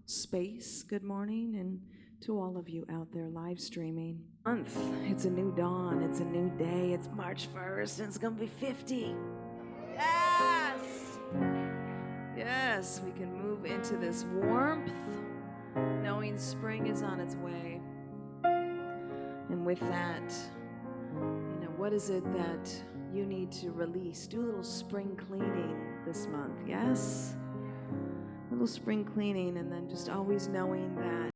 space, good morning, and to all of you out there live streaming. It's a new dawn, it's a new day, it's March 1st, and it's gonna be 50. Yes! Yes, we can move into this warmth, knowing spring is on its way. And with that, what is it that you need to release? Do a little spring cleaning this month, yes? A little spring cleaning, and then just always knowing that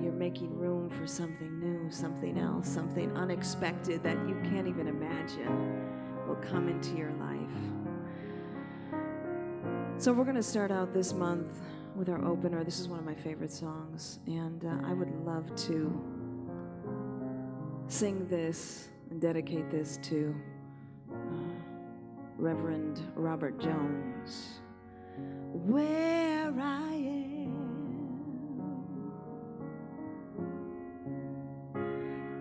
you're making room for something new, something else, something unexpected that you can't even imagine will come into your life. So we're going to start out this month with our opener. This is one of my favorite songs, and I would love to sing this and dedicate this to Reverend Robert Jones. Where I am,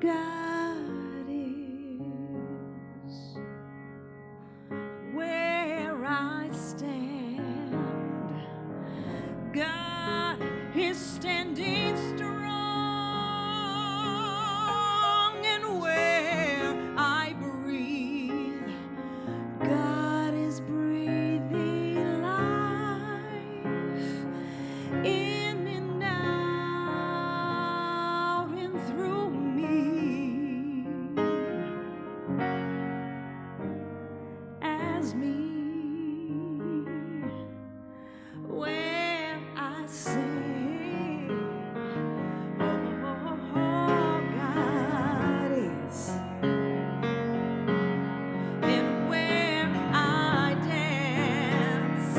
God is. Where I stand, God is standing strong. And where I breathe, God is breathing life in and out and through me, as me. Where I sing, oh, God is. And where I dance,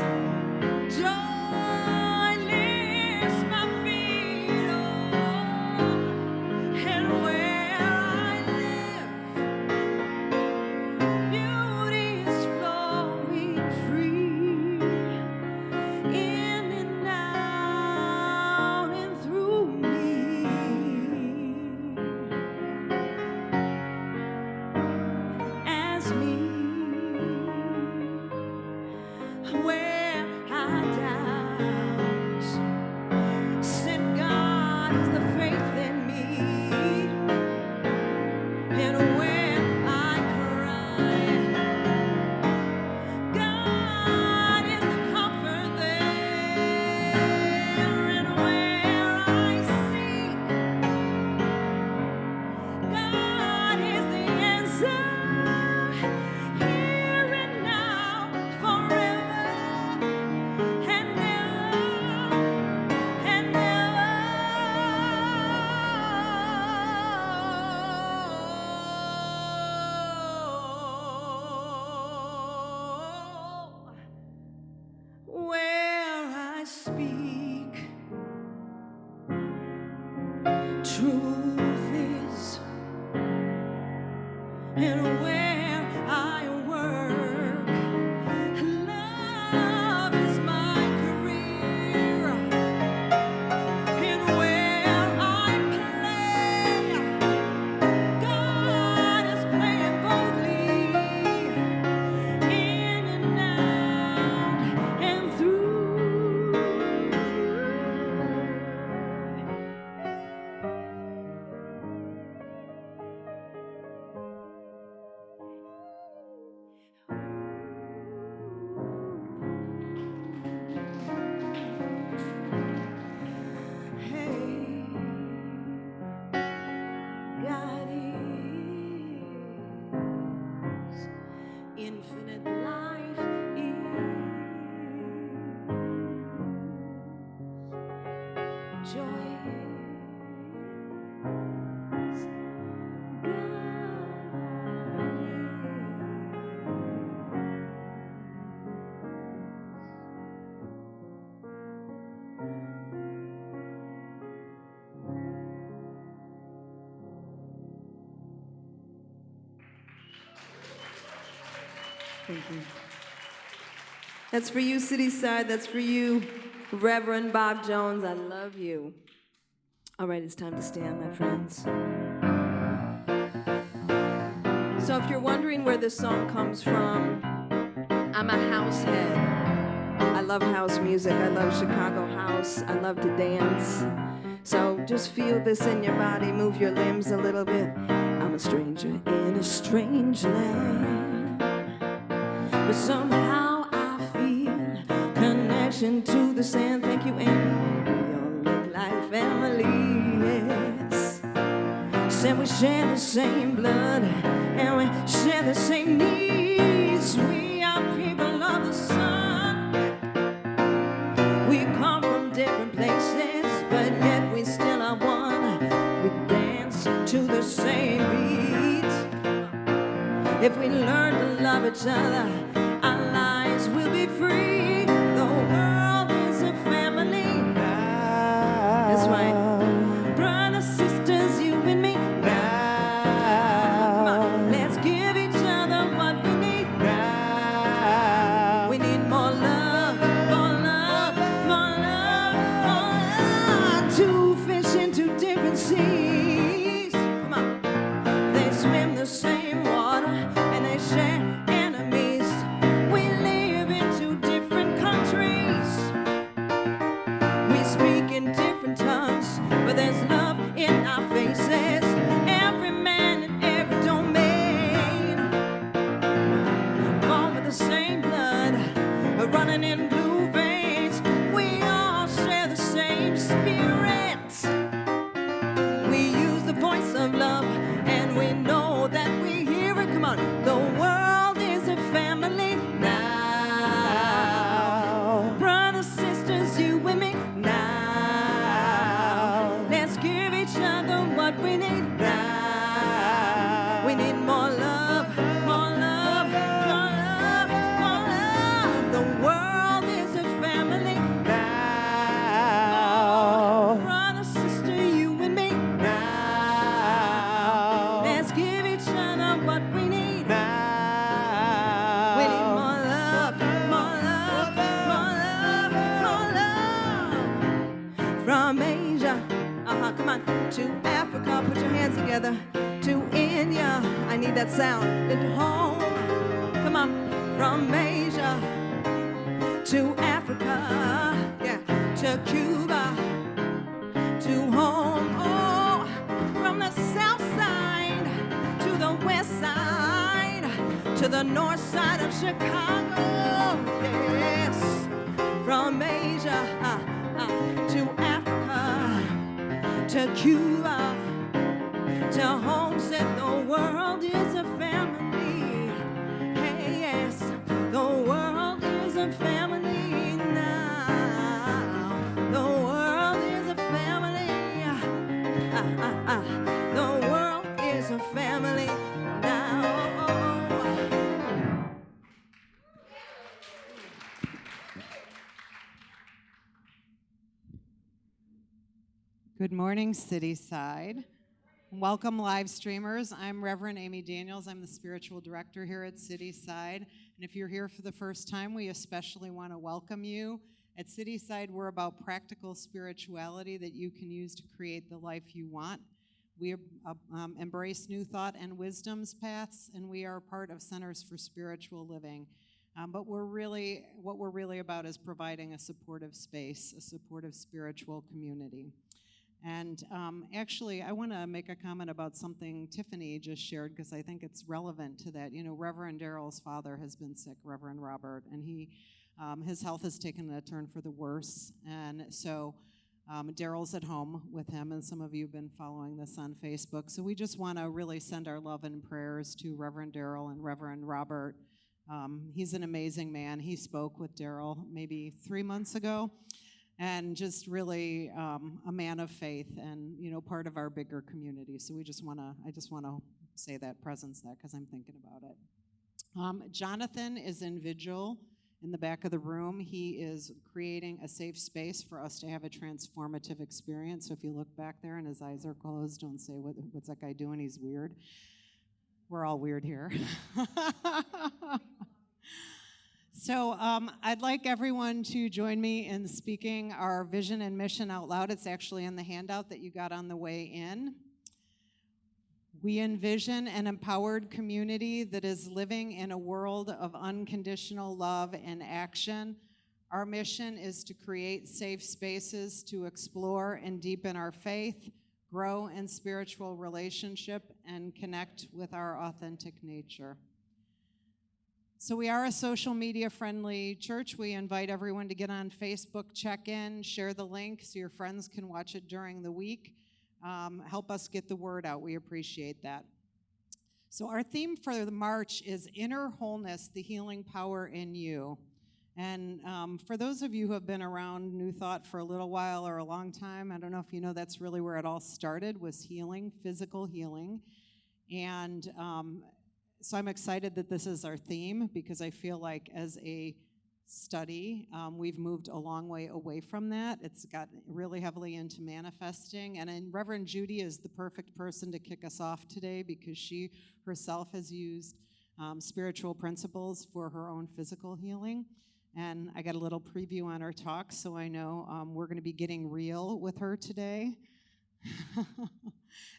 joy lifts my feet, oh, and where I live, beauty is flowing free, in and out and through me, as me. Where I doubt, said God is the faith in me, and where I cry, God is the comfort there, and where I seek, God is the answer, here and now, forever and ever and ever. Where I speak, truth is, and where I work, love is my career, and where I play, God is playing boldly, in and out and through. Hey, God is infinite life is joy is Thank you. That's for you, Cityside. That's for you, Reverend Bob Jones. I love you. All right, it's time to stand, my friends. So if you're wondering where this song comes from, I'm a house head. I love house music. I love Chicago house. I love to dance. So just feel this in your body. Move your limbs a little bit. I'm a stranger in a strange land, but somehow I feel connection to the sand. Thank you, Amy. We all look like family, yes. Said we share the same blood and we share the same needs. We are people of the sun. We come from different places, but yet we still are one. We dance to the same beat. If we learn to love each other, our lives will be free. The world is a family. That's right. Brothers, sisters, you and me. Come on, let's give each other what we need. We need more love, more love, more love, more love. Two fish in two different seas. Come on. They swim the same water and they share enemies. We live in two different countries. We speak in different tongues, but there's love in our faces. Every man in every domain, born with the same blood, running in blue veins. We all share the same spirit. We use the voice of love, and we know that we hear it. Come on, the world is a family now. Brothers, sisters, you and me now. Let's give each other what we need now. We need more love, more love, more love, more love. The world is a family now. Brother, sister, you and me now. Let's give each other what we need now. We need more love, more love, more love, more love. From Asia, come on, to Africa, put your hands together. To India, I need that sound. And home, come on. From Asia to Africa, yeah, to Cuba, to home. Oh, from the south side to the west side, to the north side of Chicago, yes. From Asia to Africa, to Cuba, to home. Said the world is a family. Hey, yes, the world is a family now. The world is a family. The world is a family now. Good morning, Cityside. Welcome, live streamers. I'm Reverend Amy Daniels. I'm the spiritual director here at Cityside. And if you're here for the first time, we especially want to welcome you. At Cityside, we're about practical spirituality that you can use to create the life you want. We embrace new thought and wisdom's paths, and we are part of Centers for Spiritual Living. But what we're really about is providing a supportive space, a supportive spiritual community. And actually, I want to make a comment about something Tiffany just shared, because I think it's relevant to that. You know, Reverend Daryl's father has been sick, Reverend Robert, and his health has taken a turn for the worse. And so Daryl's at home with him, and some of you have been following this on Facebook. So we just want to really send our love and prayers to Reverend Daryl and Reverend Robert. He's an amazing man. He spoke with Daryl maybe 3 months ago. And just really a man of faith, and part of our bigger community. So I just want to say that, presence that, because I'm thinking about it. Jonathan is in vigil in the back of the room. He is creating a safe space for us to have a transformative experience. So if you look back there and his eyes are closed, don't say, what's that guy doing? He's weird. We're all weird here. So I'd like everyone to join me in speaking our vision and mission out loud. It's actually in the handout that you got on the way in. We envision an empowered community that is living in a world of unconditional love and action, Our mission is to create safe spaces to explore and deepen our faith, grow in spiritual relationship, and connect with our authentic nature. So we are a social media friendly church. We invite everyone to get on Facebook, check in, share the link so your friends can watch it during the week. Help us get the word out. We appreciate that. So our theme for the March is Inner Wholeness, the Healing Power in You. And for those of you who have been around New Thought for a little while or a long time, I don't know if you know that's really where it all started, was healing, physical healing. And so I'm excited that this is our theme because I feel like as a study, we've moved a long way away from that. It's got really heavily into manifesting. And Reverend Judy is the perfect person to kick us off today because she herself has used spiritual principles for her own physical healing. And I got a little preview on her talk, so I know we're going to be getting real with her today.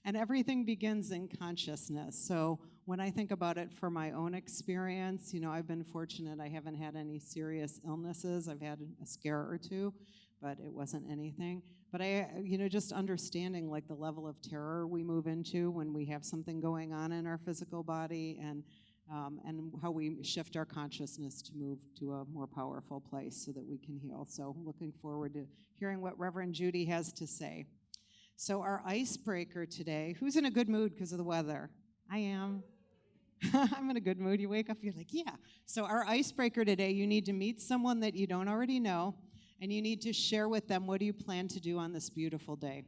And everything begins in consciousness. So when I think about it from my own experience, you know, I've been fortunate. I haven't had any serious illnesses. I've had a scare or two, but it wasn't anything. But just understanding like the level of terror we move into when we have something going on in our physical body, and how we shift our consciousness to move to a more powerful place so that we can heal. So looking forward to hearing what Reverend Judy has to say. So our icebreaker today, who's in a good mood because of the weather? I am. I'm in a good mood. You wake up, you're like, yeah. So our icebreaker today, you need to meet someone that you don't already know, and you need to share with them what do you plan to do on this beautiful day.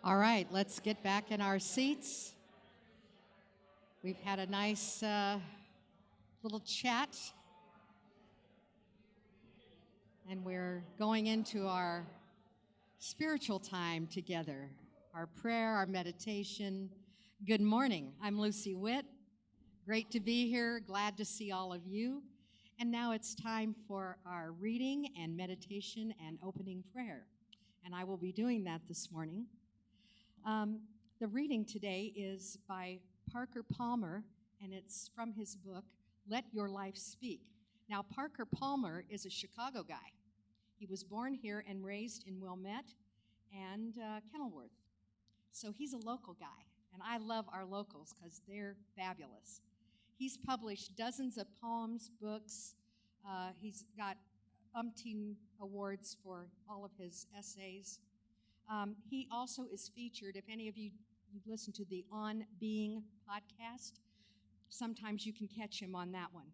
All right, let's get back in our seats. We've had a nice little chat, and we're going into our spiritual time together, our prayer, our meditation. Good morning. I'm Lucy Witt. Great to be here. Glad to see all of you. And now it's time for our reading and meditation and opening prayer. And I will be doing that this morning. The reading today is by Parker Palmer, and it's from his book, Let Your Life Speak. Now, Parker Palmer is a Chicago guy. He was born here and raised in Wilmette and Kenilworth. So he's a local guy, and I love our locals because they're fabulous. He's published dozens of poems, books. He's got umpteen awards for all of his essays. He also is featured, if any of you've listened to the On Being podcast, sometimes you can catch him on that one.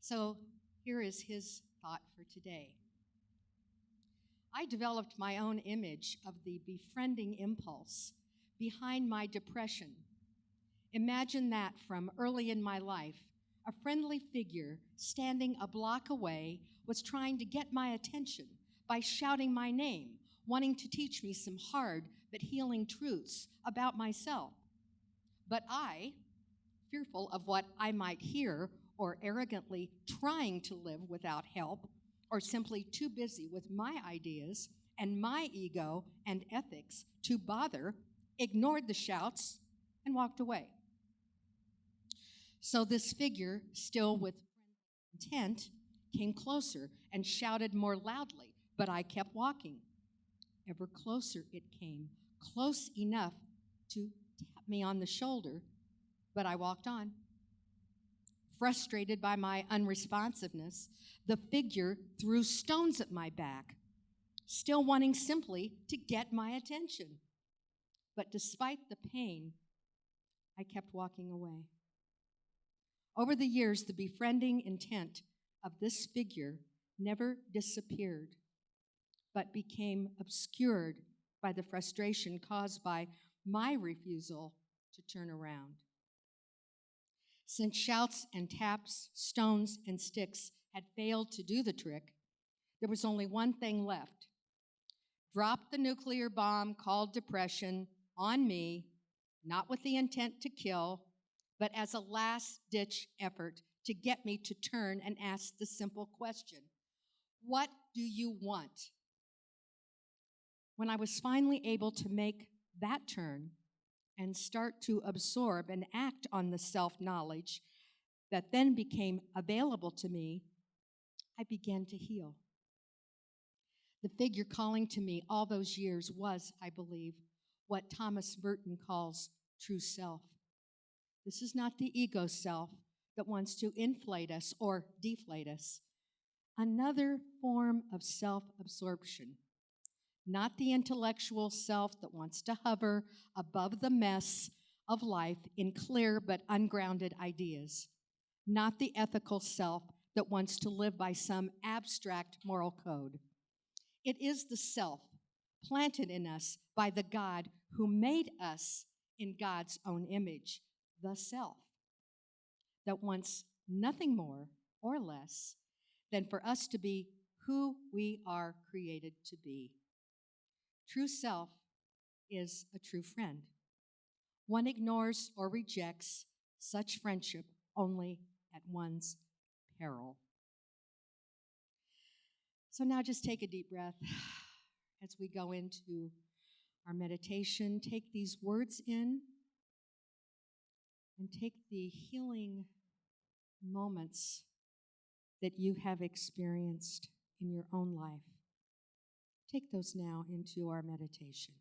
So here is his thought for today. I developed my own image of the befriending impulse behind my depression. Imagine that from early in my life, a friendly figure standing a block away was trying to get my attention by shouting my name, wanting to teach me some hard but healing truths about myself. But I, fearful of what I might hear, or arrogantly trying to live without help, or simply too busy with my ideas and my ego and ethics to bother, ignored the shouts and walked away. So this figure, still with intent, came closer and shouted more loudly, but I kept walking. Ever closer it came, close enough to tap me on the shoulder, but I walked on. Frustrated by my unresponsiveness, the figure threw stones at my back, still wanting simply to get my attention. But despite the pain, I kept walking away. Over the years, the befriending intent of this figure never disappeared, but became obscured by the frustration caused by my refusal to turn around. Since shouts and taps, stones and sticks had failed to do the trick, there was only one thing left. Drop the nuclear bomb called depression on me, not with the intent to kill, but as a last-ditch effort to get me to turn and ask the simple question, what do you want? When I was finally able to make that turn and start to absorb and act on the self-knowledge that then became available to me, I began to heal. The figure calling to me all those years was, I believe, what Thomas Merton calls true self. This is not the ego self that wants to inflate us or deflate us. Another form of self-absorption, not the intellectual self that wants to hover above the mess of life in clear but ungrounded ideas, not the ethical self that wants to live by some abstract moral code. It is the self planted in us by the God who made us in God's own image, the self, that wants nothing more or less than for us to be who we are created to be. True self is a true friend. One ignores or rejects such friendship only at one's peril. So now just take a deep breath as we go into our meditation. Take these words in and take the healing moments that you have experienced in your own life. Take those now into our meditation.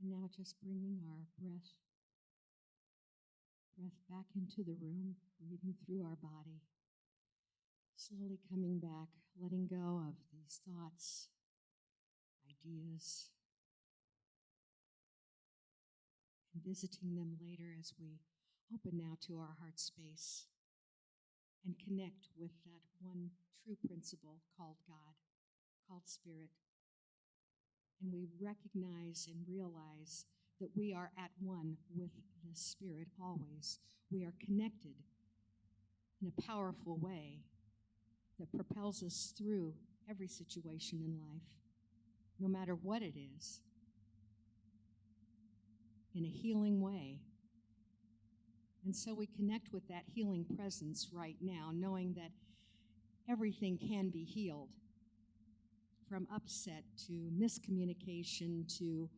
And now just bringing our breath back into the room, breathing through our body. Slowly coming back, letting go of these thoughts, ideas, and visiting them later as we open now to our heart space and connect with that one true principle called God, called Spirit. And we recognize and realize that we are at one with the Spirit always. We are connected in a powerful way that propels us through every situation in life, no matter what it is, in a healing way. And so we connect with that healing presence right now, knowing that everything can be healed, from upset to miscommunication to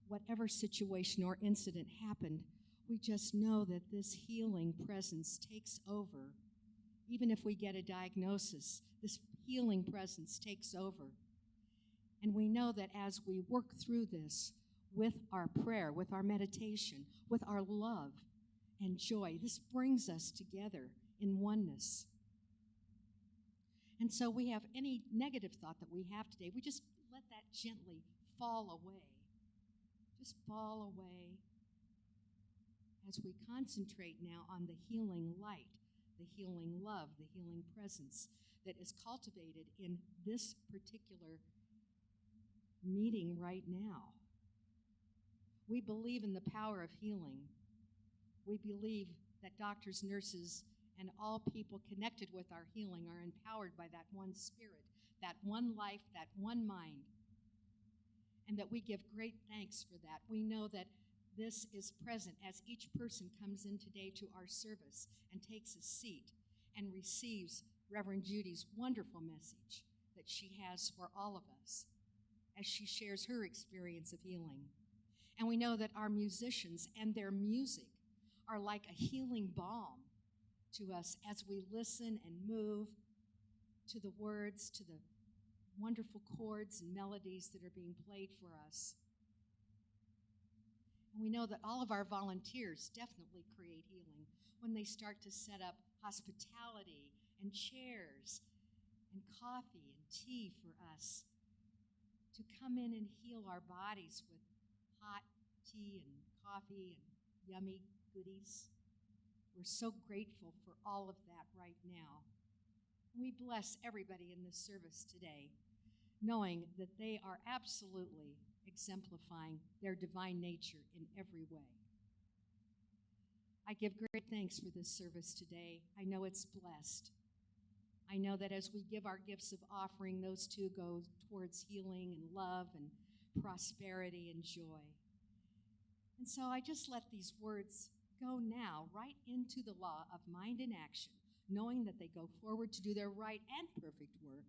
whatever situation or incident happened. We just know that this healing presence takes over. Even if we get a diagnosis, this healing presence takes over. And we know that as we work through this with our prayer, with our meditation, with our love and joy, this brings us together in oneness. And so we have any negative thought that we have today, we just let that gently fall away. Just fall away as we concentrate now on the healing light, the healing love, the healing presence that is cultivated in this particular meeting right now. We believe in the power of healing. We believe that doctors, nurses, and all people connected with our healing are empowered by that one Spirit, that one life, that one mind, and that we give great thanks for that. We know that this is present as each person comes in today to our service and takes a seat and receives Reverend Judy's wonderful message that she has for all of us as she shares her experience of healing. And we know that our musicians and their music are like a healing balm to us as we listen and move to the words, to the wonderful chords and melodies that are being played for us. And we know that all of our volunteers definitely create healing when they start to set up hospitality and chairs and coffee and tea for us to come in and heal our bodies with hot tea and coffee and yummy goodies. We're so grateful for all of that right now. We bless everybody in this service today, knowing that they are absolutely exemplifying their divine nature in every way. I give great thanks for this service today. I know it's blessed. I know that as we give our gifts of offering, those too go towards healing and love and prosperity and joy. And so I just let these words go now right into the law of mind and action, knowing that they go forward to do their right and perfect work.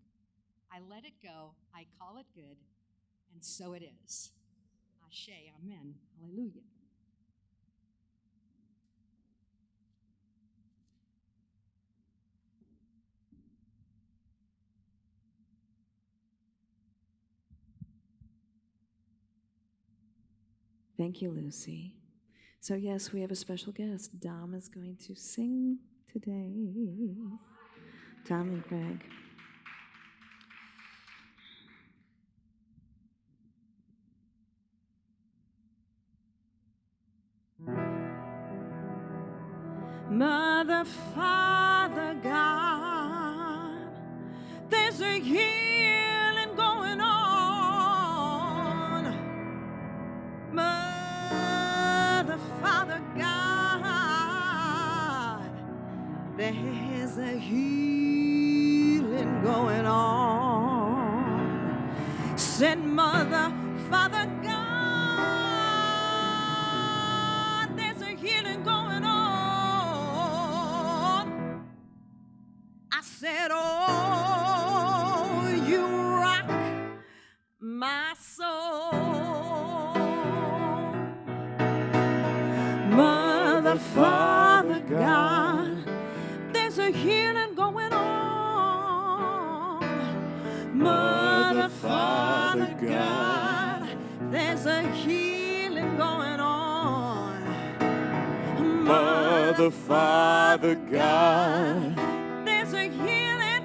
I let it go, I call it good, and so it is. Ashe, amen, hallelujah. Thank you, Lucy. So yes, we have a special guest. Dom is going to sing today. Dom and Greg. Mother, Father, God, there's a healing going on. Mother, Father, God, there's a healing going on. Send Mother, Father, God, there's a healing going on. I said, oh, you rock my soul. Mother, Father, God, there's a healing going on. Mother, Father, God, there's a healing healing going on. Mother, Father, God. There's a healing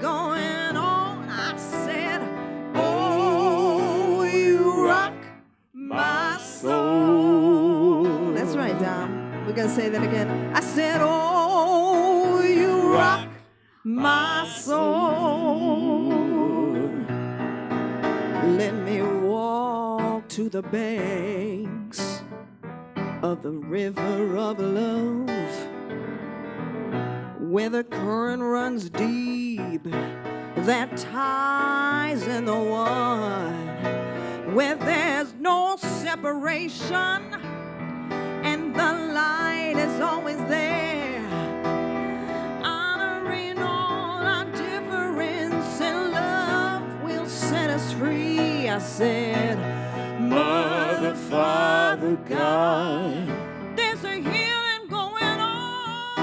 going on. I said, oh, you rock my soul. That's right, Dom. We're going to say that again. I said, oh, you rock my soul. Let me walk to the banks of the river of love, where the current runs deep, that ties in the one, where there's no separation and the light is always there, honoring all our difference, and love will set us free. I said, Mother, Father, God. there's a healing going on.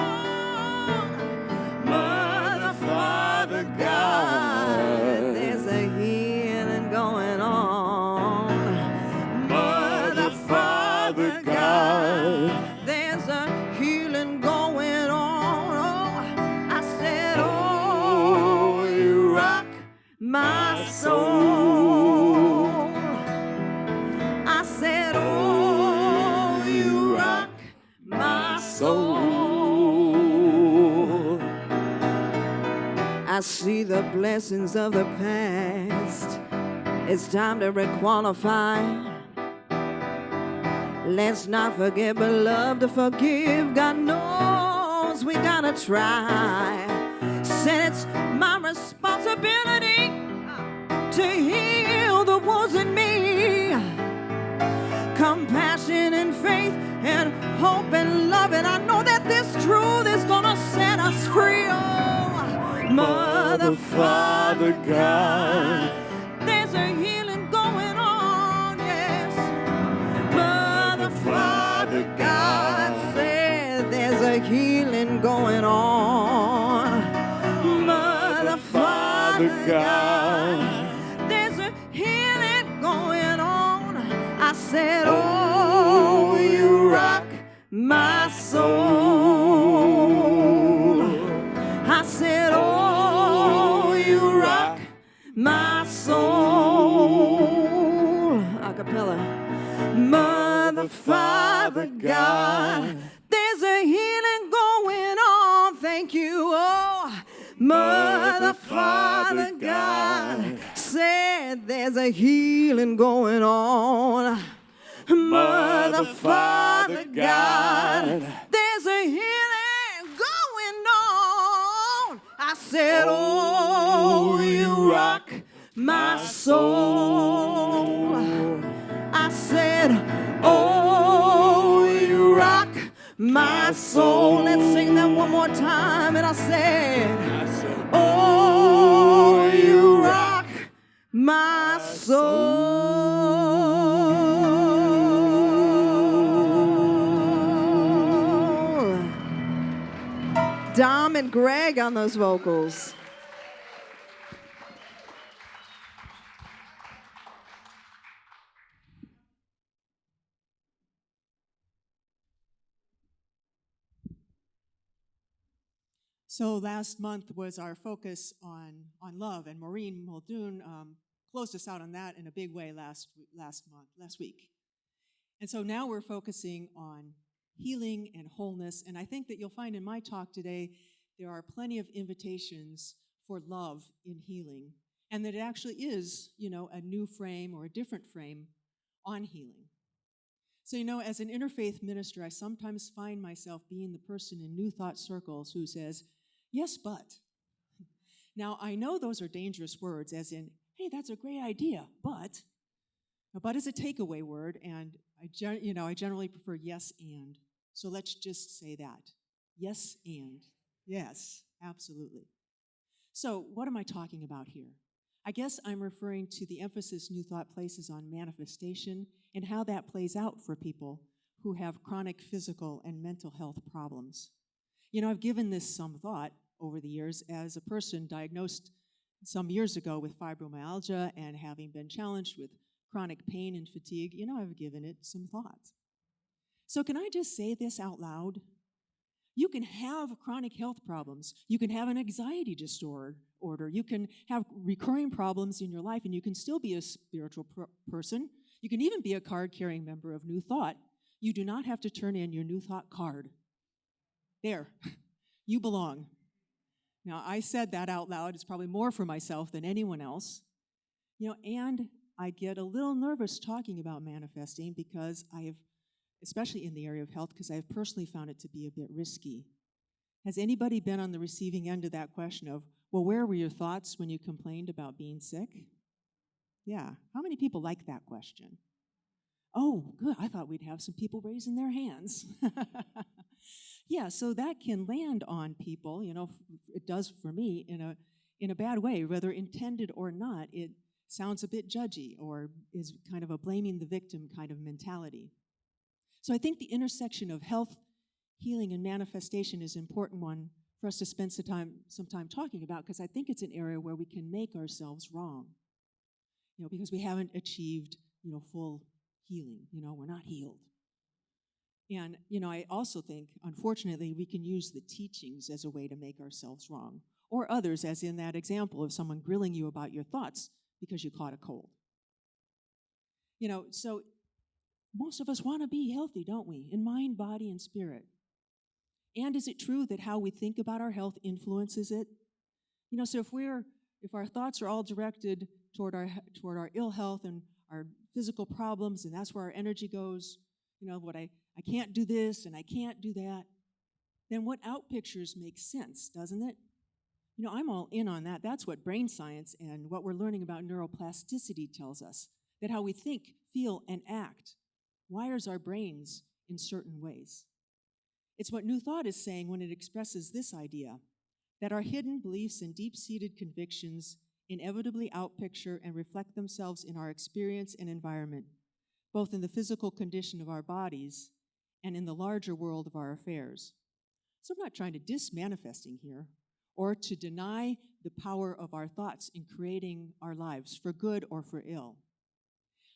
Mother, Father, God. There's a healing going on. Mother, Father, God. There's a healing going on. Oh, I said, oh, you rock my soul. I said, oh, you rock my soul. I see the blessings of the past. It's time to requalify. Let's not forget, but love to forgive. God knows we gotta try. Said it's my responsibility to heal the wounds in me. Compassion and faith and hope and love. And I know that this truth is gonna set us free. Oh, Mother, Father, God. there's a healing going on, yes. Mother, Father, God said there's a healing going on. Mother, Father, God, there's a healing going on. I said, oh, you rock my soul. I said, oh, you rock my soul. A cappella. Mother, Father, God, there's a healing going on. Thank you. Oh, Mother, Father, God said there's a healing going on. Mother, Father, God, there's a healing going on. I said, oh, you rock my soul. I said, oh, you rock my soul. Let's sing that one more time. And I said, oh, you rock my soul. Dom and Greg on those vocals. So last month was our focus on love, and Maureen Muldoon closed us out on that in a big way last week. And so now we're focusing on healing and wholeness, and I think that you'll find in my talk today there are plenty of invitations for love in healing, and that it actually is, a new frame or a different frame on healing. So, as an interfaith minister, I sometimes find myself being the person in New Thought circles who says, yes, but. Now, I know those are dangerous words, as in, hey, that's a great idea, but. But is a takeaway word, and I generally prefer yes and. So let's just say that. Yes and. Yes, absolutely. So what am I talking about here? I guess I'm referring to the emphasis New Thought places on manifestation and how that plays out for people who have chronic physical and mental health problems. I've given this some thought over the years as a person diagnosed some years ago with fibromyalgia and having been challenged with chronic pain and fatigue, I've given it some thought. So can I just say this out loud? You can have chronic health problems. You can have an anxiety disorder. You can have recurring problems in your life, and you can still be a spiritual person. You can even be a card-carrying member of New Thought. You do not have to turn in your New Thought card. There, you belong. Now, I said that out loud. It's probably more for myself than anyone else. And I get a little nervous talking about manifesting because I have, especially in the area of health, because I have personally found it to be a bit risky. Has anybody been on the receiving end of that question of, well, where were your thoughts when you complained about being sick? Yeah. How many people like that question? Oh, good. I thought we'd have some people raising their hands. Yeah, so that can land on people, it does for me in a bad way, whether intended or not. It sounds a bit judgy or is kind of a blaming the victim kind of mentality. So I think the intersection of health, healing, and manifestation is an important one for us to spend some time talking about, because I think it's an area where we can make ourselves wrong, because we haven't achieved, full healing. We're not healed. And, I also think, unfortunately, we can use the teachings as a way to make ourselves wrong, or others, as in that example of someone grilling you about your thoughts because you caught a cold. So most of us want to be healthy, don't we? In mind, body, and spirit. And is it true that how we think about our health influences it? So if our thoughts are all directed toward our ill health and our physical problems, and that's where our energy goes, I can't do this and I can't do that, then what out pictures make sense, doesn't it? I'm all in on that. That's what brain science and what we're learning about neuroplasticity tells us, that how we think, feel, and act wires our brains in certain ways. It's what New Thought is saying when it expresses this idea, that our hidden beliefs and deep-seated convictions inevitably outpicture and reflect themselves in our experience and environment, both in the physical condition of our bodies and in the larger world of our affairs. So I'm not trying to diss manifesting here or to deny the power of our thoughts in creating our lives for good or for ill.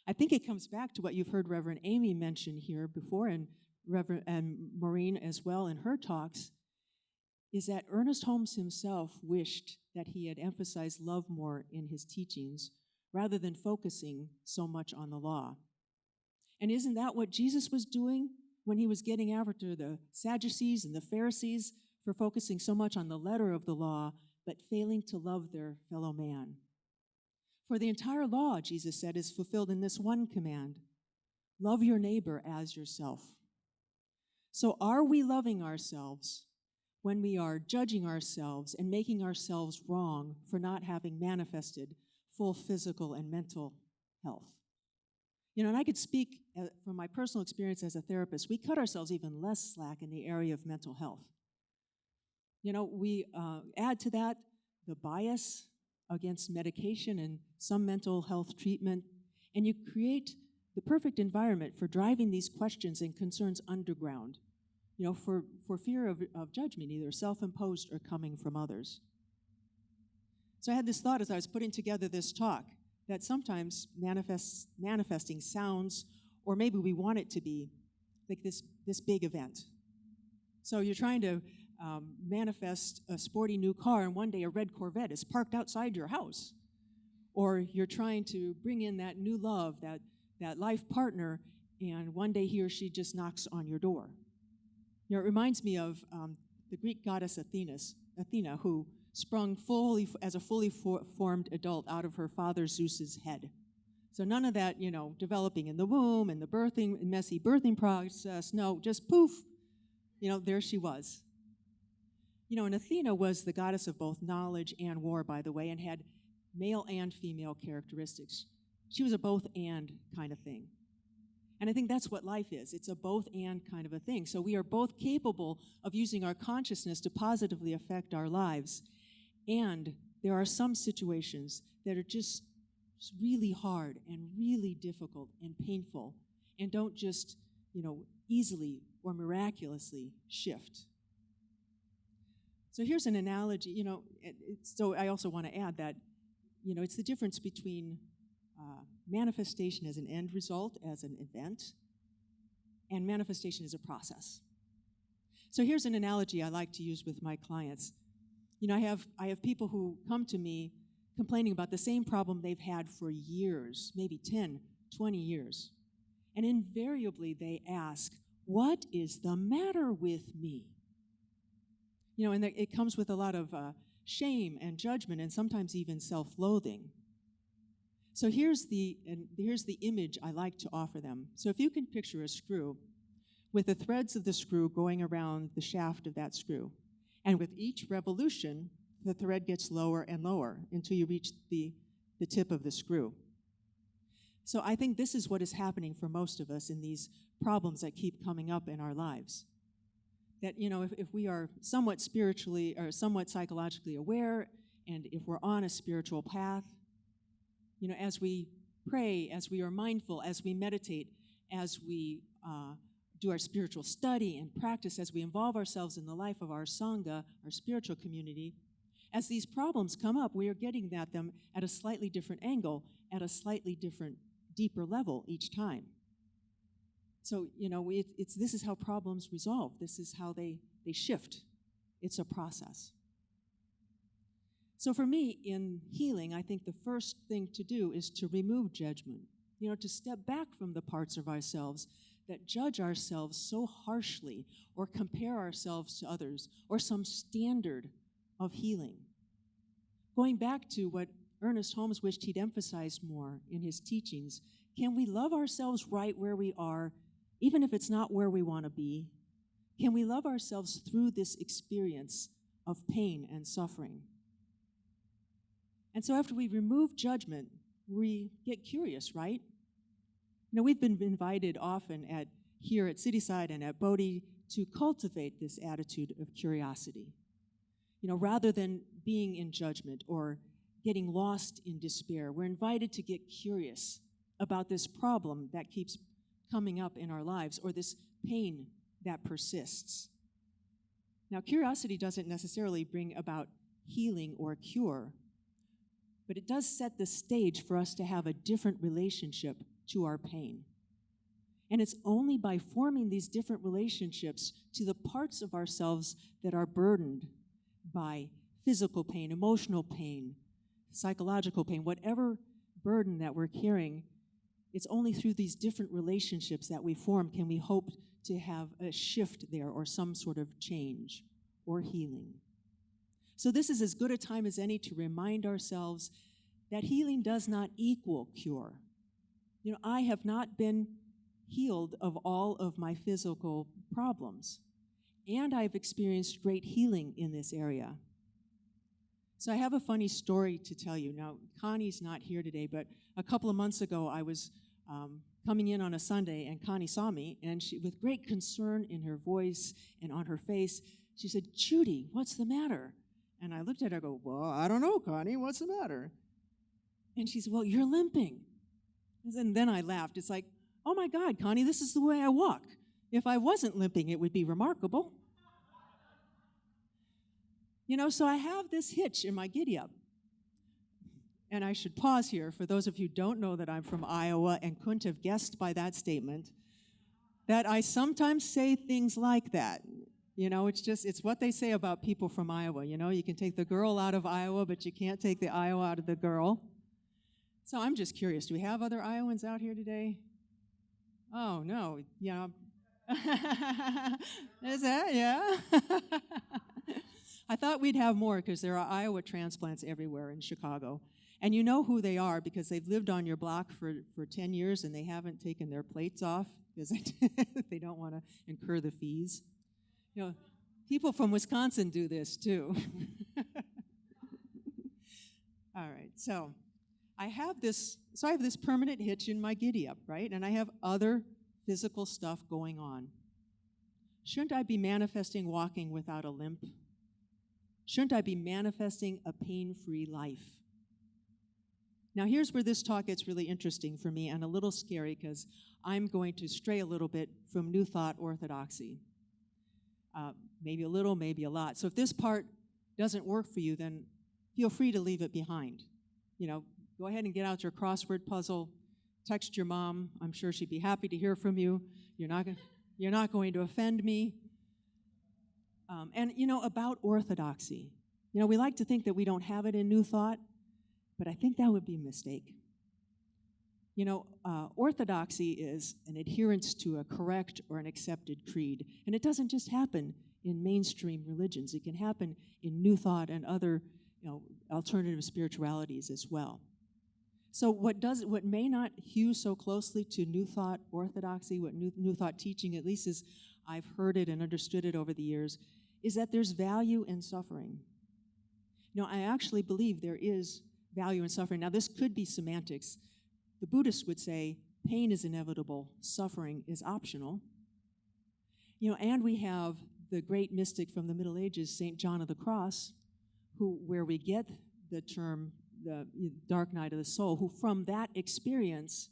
I think it comes back to what you've heard Reverend Amy mention here before, and Maureen as well in her talks, is that Ernest Holmes himself wished that he had emphasized love more in his teachings rather than focusing so much on the law. And isn't that what Jesus was doing when he was getting after the Sadducees and the Pharisees for focusing so much on the letter of the law, but failing to love their fellow man? For the entire law, Jesus said, is fulfilled in this one command: love your neighbor as yourself. So are we loving ourselves when we are judging ourselves and making ourselves wrong for not having manifested full physical and mental health? And I could speak from my personal experience as a therapist. We cut ourselves even less slack in the area of mental health. We add to that the bias against medication and some mental health treatment, and you create the perfect environment for driving these questions and concerns underground, for fear of judgment, either self-imposed or coming from others. So I had this thought as I was putting together this talk, that sometimes manifesting sounds, or maybe we want it to be, like this big event. So you're trying to manifest a sporty new car, and one day a red Corvette is parked outside your house. Or you're trying to bring in that new love, that life partner, and one day he or she just knocks on your door. It reminds me of the Greek goddess Athena, who sprung as a fully formed adult out of her father Zeus's head. So none of that, developing in the womb and the messy birthing process. No, just poof, there she was. And Athena was the goddess of both knowledge and war, by the way, and had male and female characteristics. She was a both and kind of thing. And I think that's what life is. It's a both and kind of a thing. So we are both capable of using our consciousness to positively affect our lives. And there are some situations that are just really hard and really difficult and painful and don't just, easily or miraculously shift. So here's an analogy, so I also want to add that, it's the difference between manifestation as an end result, as an event, and manifestation is a process. So here's an analogy I like to use with my clients. You know, I have people who come to me complaining about the same problem they've had for years, maybe 10, 20 years. And invariably they ask, what is the matter with me? You know, and it comes with a lot of shame and judgment and sometimes even self-loathing. So here's the image I like to offer them. So if you can picture a screw with the threads of the screw going around the shaft of that screw, and with each revolution, the thread gets lower and lower until you reach the tip of the screw. So I think this is what is happening for most of us in these problems that keep coming up in our lives. That, you know, if we are somewhat spiritually or somewhat psychologically aware, and if we're on a spiritual path, you know, as we pray, as we are mindful, as we meditate, as we do our spiritual study and practice, as we involve ourselves in the life of our Sangha, our spiritual community, as these problems come up, we are getting at them at a slightly different angle, at a slightly different, deeper level each time. So, you know, this is how problems resolve. This is how they shift. It's a process. So for me, in healing, I think the first thing to do is to remove judgment. You know, to step back from the parts of ourselves that judge ourselves so harshly or compare ourselves to others or some standard of healing. Going back to what Ernest Holmes wished he'd emphasized more in his teachings, can we love ourselves right where we are, even if it's not where we want to be? Can we love ourselves through this experience of pain and suffering? And so after we remove judgment, we get curious, right? You know, we've been invited often here at Cityside and at Bodhi to cultivate this attitude of curiosity. You know, rather than being in judgment or getting lost in despair, we're invited to get curious about this problem that keeps coming up in our lives or this pain that persists. Now, curiosity doesn't necessarily bring about healing or cure, but it does set the stage for us to have a different relationship to our pain. And it's only by forming these different relationships to the parts of ourselves that are burdened by physical pain, emotional pain, psychological pain, whatever burden that we're carrying, it's only through these different relationships that we form can we hope to have a shift there or some sort of change or healing. So this is as good a time as any to remind ourselves that healing does not equal cure. You know, I have not been healed of all of my physical problems, and I've experienced great healing in this area. So I have a funny story to tell you. Now, Connie's not here today, but a couple of months ago, I was coming in on a Sunday, and Connie saw me, and she, with great concern in her voice and on her face, she said, "Judy, what's the matter?" And I looked at her and go, "Well, I don't know, Connie, what's the matter?" And she said, "Well, you're limping." And then I laughed. It's like, oh my God, Connie, this is the way I walk. If I wasn't limping, it would be remarkable. You know, so I have this hitch in my giddy-up. And I should pause here for those of you who don't know that I'm from Iowa and couldn't have guessed by that statement, that I sometimes say things like that. You know, it's what they say about people from Iowa. You know, you can take the girl out of Iowa, but you can't take the Iowa out of the girl. So I'm just curious, do we have other Iowans out here today? Oh, no, yeah. Is that, yeah? I thought we'd have more because there are Iowa transplants everywhere in Chicago. And you know who they are because they've lived on your block for 10 years and they haven't taken their plates off because they don't want to incur the fees. You know, people from Wisconsin do this too. All right, so I have this permanent hitch in my giddy-up, right? And I have other physical stuff going on. Shouldn't I be manifesting walking without a limp? Shouldn't I be manifesting a pain-free life? Now here's where this talk gets really interesting for me and a little scary because I'm going to stray a little bit from New Thought orthodoxy. Maybe a little, maybe a lot. So if this part doesn't work for you, then feel free to leave it behind. You know, go ahead and get out your crossword puzzle, text your mom. I'm sure she'd be happy to hear from you. You're not going to offend me. And, about orthodoxy. We like to think that we don't have it in New Thought, but I think that would be a mistake. Orthodoxy is an adherence to a correct or an accepted creed. And it doesn't just happen in mainstream religions. It can happen in New Thought and other, alternative spiritualities as well. So what may not hew so closely to New Thought orthodoxy, what New Thought teaching, at least as I've heard it and understood it over the years, is that there's value in suffering. I actually believe there is value in suffering. Now, this could be semantics. The Buddhists would say pain is inevitable, suffering is optional. And we have the great mystic from the Middle Ages, St. John of the Cross, where we get the term the dark night of the soul, who from that experience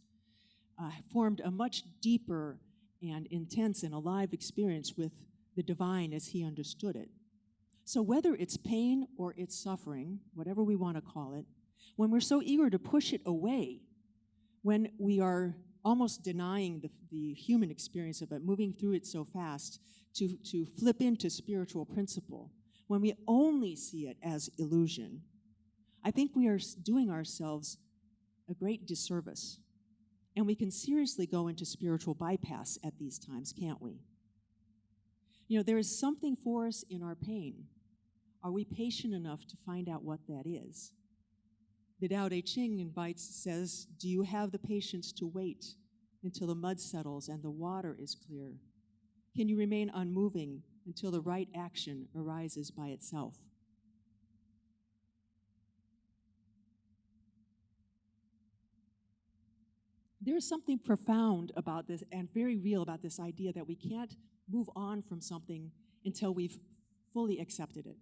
formed a much deeper and intense and alive experience with the divine as he understood it. So whether it's pain or it's suffering, whatever we want to call it, when we're so eager to push it away, when we are almost denying the human experience of it, moving through it so fast to flip into spiritual principle, when we only see it as illusion, I think we are doing ourselves a great disservice. And we can seriously go into spiritual bypass at these times, can't we? There is something for us in our pain. Are we patient enough to find out what that is? The Tao Te Ching says, do you have the patience to wait until the mud settles and the water is clear? Can you remain unmoving until the right action arises by itself? There's something profound about this and very real about this idea that we can't move on from something until we've fully accepted it.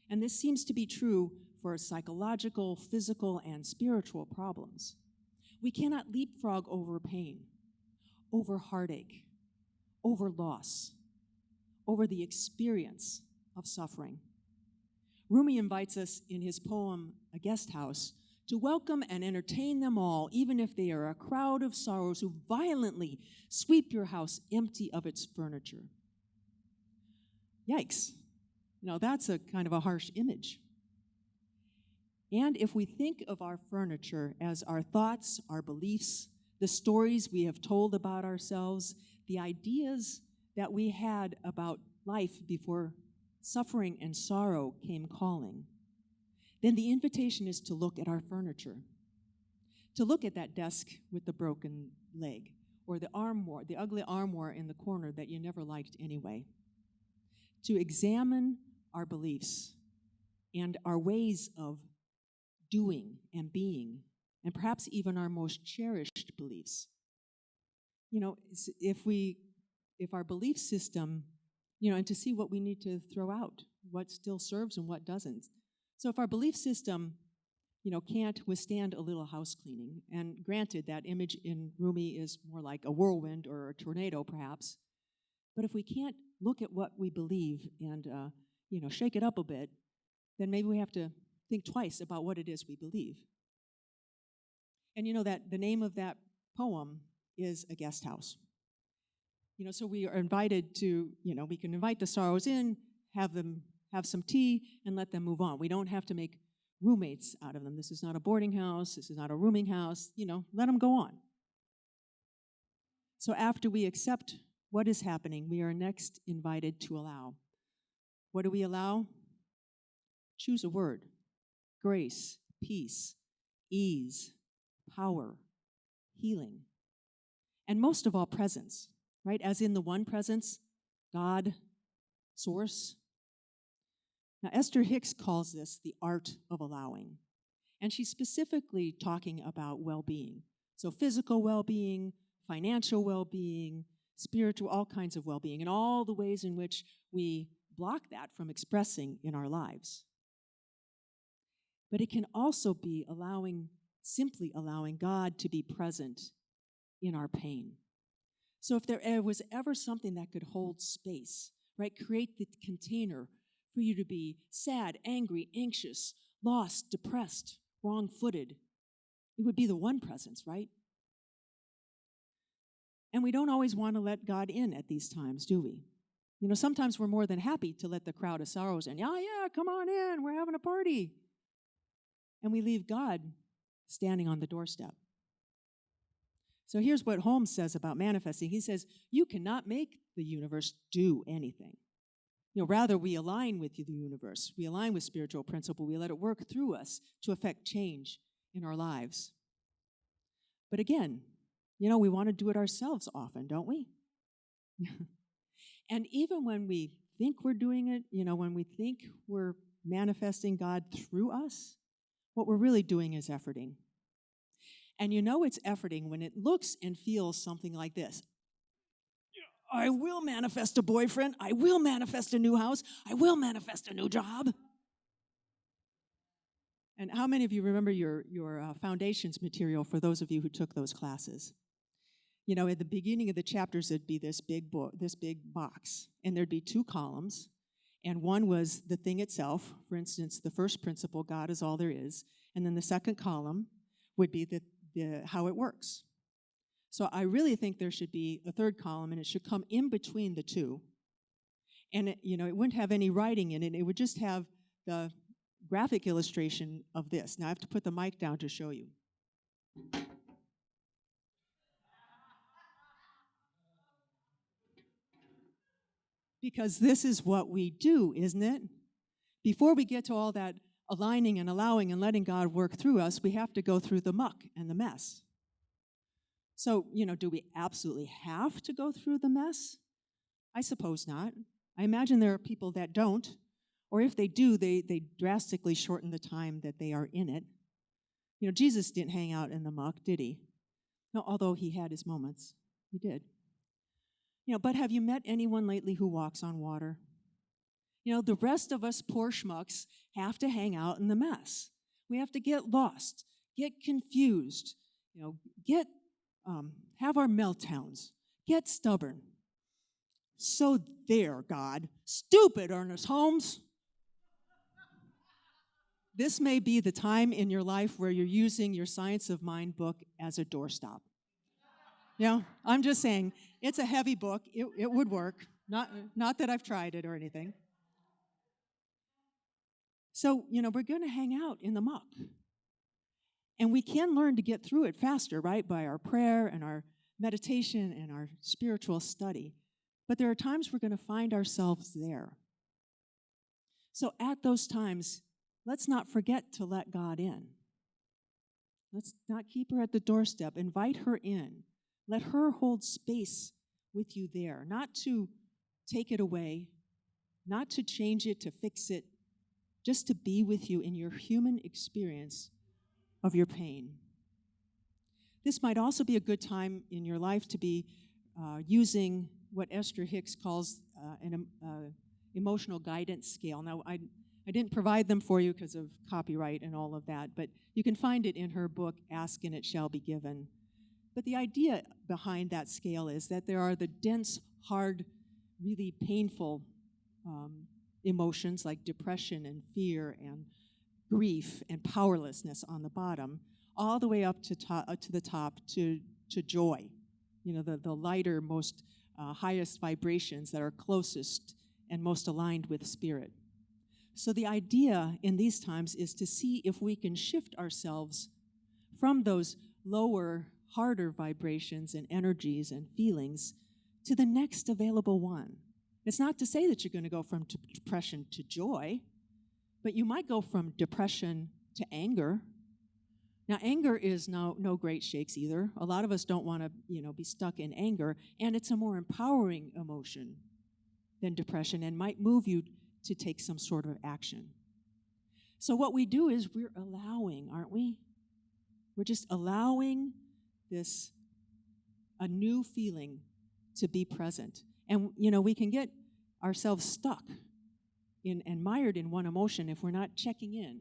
And this seems to be true for psychological, physical, and spiritual problems. We cannot leapfrog over pain, over heartache, over loss, over the experience of suffering. Rumi invites us in his poem, A Guest House, to welcome and entertain them all, even if they are a crowd of sorrows who violently sweep your house empty of its furniture. Yikes. That's a kind of a harsh image. And if we think of our furniture as our thoughts, our beliefs, the stories we have told about ourselves, the ideas that we had about life before suffering and sorrow came calling, then the invitation is to look at our furniture, to look at that desk with the broken leg, or the ugly armoire in the corner that you never liked anyway, to examine our beliefs and our ways of doing and being, and perhaps even our most cherished beliefs. If our belief system, and to see what we need to throw out, what still serves and what doesn't. So if our belief system, can't withstand a little house cleaning, and granted that image in Rumi is more like a whirlwind or a tornado perhaps, but if we can't look at what we believe and, shake it up a bit, then maybe we have to think twice about what it is we believe. And that the name of that poem is A Guest House. So we are invited to, we can invite the sorrows in, have them have some tea, and let them move on. We don't have to make roommates out of them. This is not a boarding house. This is not a rooming house. Let them go on. So after we accept what is happening, we are next invited to allow. What do we allow? Choose a word. Grace, peace, ease, power, healing, and most of all, presence, right? As in the one presence, God, source. Now, Esther Hicks calls this the art of allowing, and she's specifically talking about well-being. So physical well-being, financial well-being, spiritual, all kinds of well-being, and all the ways in which we block that from expressing in our lives. But it can also be simply allowing God to be present in our pain. So if there was ever something that could hold space, right, create the container for you to be sad, angry, anxious, lost, depressed, wrong-footed, it would be the one presence, right? And we don't always want to let God in at these times, do we? You know, sometimes we're more than happy to let the crowd of sorrows in. Yeah, come on in, we're having a party. And we leave God standing on the doorstep. So here's what Holmes says about manifesting. He says, you cannot make the universe do anything. You know, rather, we align with the universe. We align with spiritual principle. We let it work through us to affect change in our lives. But again, you know, we want to do it ourselves often, don't we? And even when we think we're doing it, you know, when we think we're manifesting God through us, what we're really doing is efforting. And you know it's efforting when it looks and feels something like this. I will manifest a boyfriend. I will manifest a new house. I will manifest a new job. And how many of you remember your foundations material for those of you who took those classes? You know, at the beginning of the chapters, there'd be this big box, and there'd be two columns, and one was the thing itself. For instance, the first principle, God is all there is, and then the second column would be the how it works. So I really think there should be a third column, and it should come in between the two. And it, you know, it wouldn't have any writing in it. It would just have the graphic illustration of this. Now I have to put the mic down to show you. Because this is what we do, isn't it? Before we get to all that aligning and allowing and letting God work through us, we have to go through the muck and the mess. So, you know, do we absolutely have to go through the mess? I suppose not. I imagine there are people that don't, or if they do, they drastically shorten the time that they are in it. You know, Jesus didn't hang out in the muck, did he? No, although he had his moments. He did. You know, but have you met anyone lately who walks on water? You know, the rest of us poor schmucks have to hang out in the mess. We have to get lost, get confused, you know, have our meltdowns, get stubborn. So there, God. Stupid, Ernest Holmes. This may be the time in your life where you're using your Science of Mind book as a doorstop. Yeah, I'm just saying, it's a heavy book. It would work. Not that I've tried it or anything. So, you know, we're going to hang out in the muck. And we can learn to get through it faster, right, by our prayer and our meditation and our spiritual study. But there are times we're going to find ourselves there. So at those times, let's not forget to let God in. Let's not keep her at the doorstep. Invite her in. Let her hold space with you there, not to take it away, not to change it, to fix it, just to be with you in your human experience of your pain. This might also be a good time in your life to be using what Esther Hicks calls an emotional guidance scale. Now, I didn't provide them for you because of copyright and all of that, but you can find it in her book, Ask and It Shall Be Given. But the idea behind that scale is that there are the dense, hard, really painful emotions like depression and fear and grief and powerlessness on the bottom, all the way up to the top to joy. You know, the lighter, most highest vibrations that are closest and most aligned with spirit. So the idea in these times is to see if we can shift ourselves from those lower, harder vibrations and energies and feelings to the next available one. It's not to say that you're going to go from depression to joy, but you might go from depression to anger. Now, anger is no great shakes either. A lot of us don't want to, be stuck in anger, and it's a more empowering emotion than depression and might move you to take some sort of action. So what we do is we're allowing, aren't we? We're just allowing a new feeling to be present. And, we can get ourselves stuck and mired in one emotion if we're not checking in.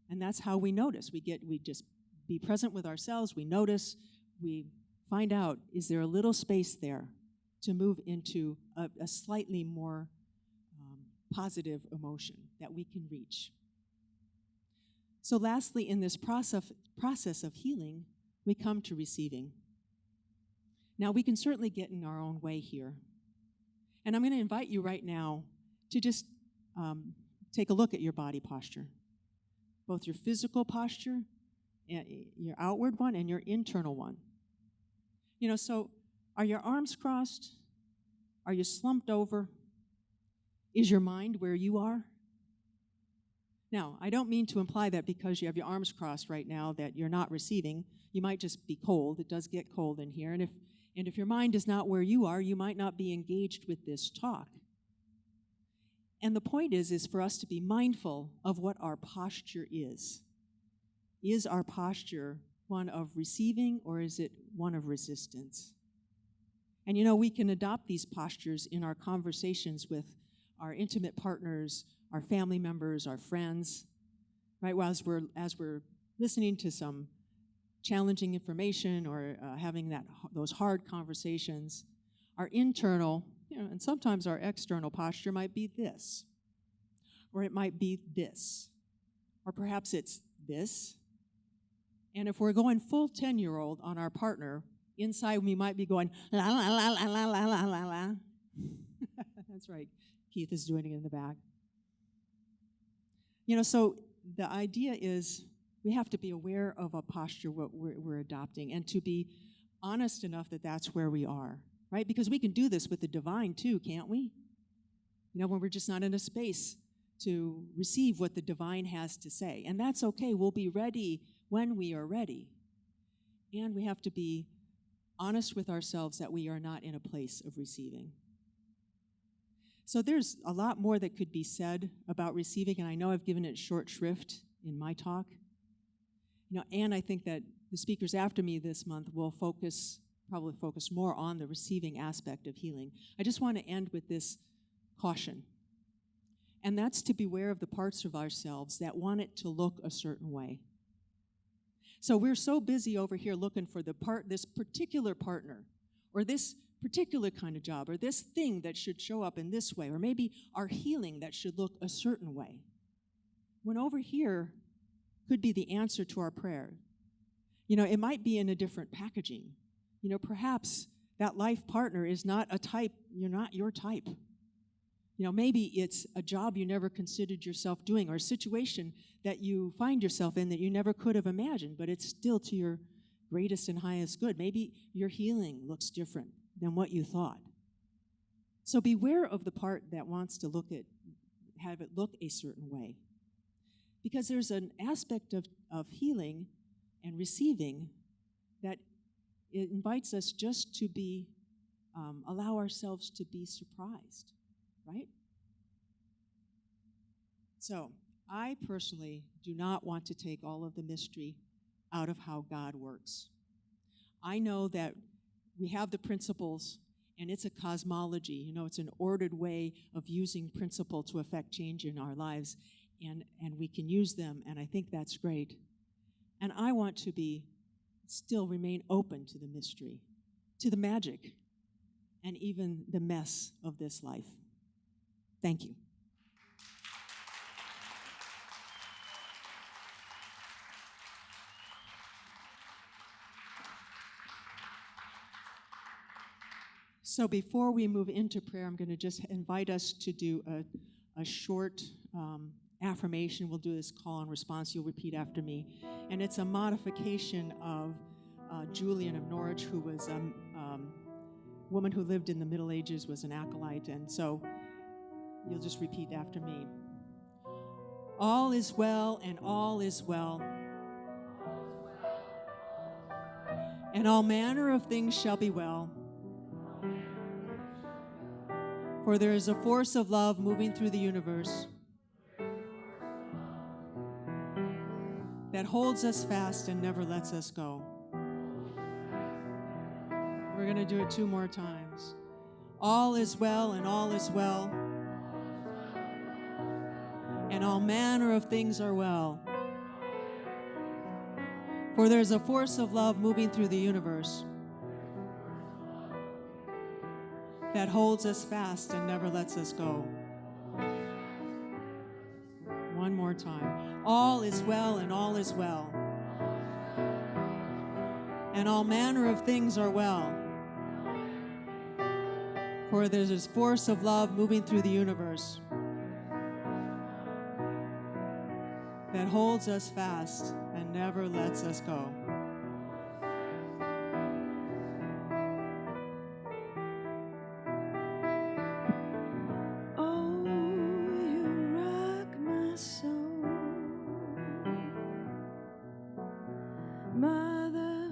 And that's how we notice. We just be present with ourselves. We notice. We find out, is there a little space there to move into a slightly more positive emotion that we can reach? So lastly, in this process of healing, we come to receiving. Now, we can certainly get in our own way here. And I'm going to invite you right now to just take a look at your body posture, both your physical posture, your outward one, and your internal one. So are your arms crossed? Are you slumped over? Is your mind where you are? Now, I don't mean to imply that because you have your arms crossed right now that you're not receiving. You might just be cold. It does get cold in here. And if your mind is not where you are, you might not be engaged with this talk. And the point is for us to be mindful of what our posture is. Is our posture one of receiving, or is it one of resistance? And we can adopt these postures in our conversations with our intimate partners, our family members, our friends, right? Well, as we're listening to some challenging information or having those hard conversations, our internal, and sometimes our external posture might be this, or it might be this, or perhaps it's this. And if we're going full 10-year-old on our partner, inside we might be going, la, la, la, la, la, la, la, la, la. That's right. Keith is doing it in the back. So the idea is we have to be aware of a posture what we're adopting and to be honest enough that that's where we are, right? Because we can do this with the divine too, can't we? When we're just not in a space to receive what the divine has to say. And that's okay. We'll be ready when we are ready. And we have to be honest with ourselves that we are not in a place of receiving. So there's a lot more that could be said about receiving, and I know I've given it short shrift in my talk. And I think that the speakers after me this month will probably focus more on the receiving aspect of healing. I just want to end with this caution, and that's to beware of the parts of ourselves that want it to look a certain way. So we're so busy over here looking for this particular partner, or this particular kind of job, or this thing that should show up in this way, or maybe our healing that should look a certain way. When over here could be the answer to our prayer. It might be in a different packaging. Perhaps that life partner is not a type, you're not your type. Maybe it's a job you never considered yourself doing, or a situation that you find yourself in that you never could have imagined, but it's still to your greatest and highest good. Maybe your healing looks different than what you thought. So beware of the part that wants to have it look a certain way. Because there's an aspect of healing and receiving that it invites us just to allow ourselves to be surprised, right? So I personally do not want to take all of the mystery out of how God works. I know that we have the principles, and it's a cosmology. It's an ordered way of using principle to affect change in our lives, and we can use them, and I think that's great. And I want to still remain open to the mystery, to the magic, and even the mess of this life. Thank you. So before we move into prayer, I'm going to just invite us to do a short affirmation. We'll do this call and response. You'll repeat after me. And it's a modification of Julian of Norwich, who was a woman who lived in the Middle Ages, was an acolyte. And so you'll just repeat after me. All is well, and all is well. And all manner of things shall be well. For there is a force of love moving through the universe that holds us fast and never lets us go. We're going to do it 2 more times. All is well, and all is well. And all manner of things are well. For there's a force of love moving through the universe that holds us fast and never lets us go. 1 more time. All is well, and all is well. And all manner of things are well. For there's this force of love moving through the universe that holds us fast and never lets us go. Oh, you rock my soul, Mother,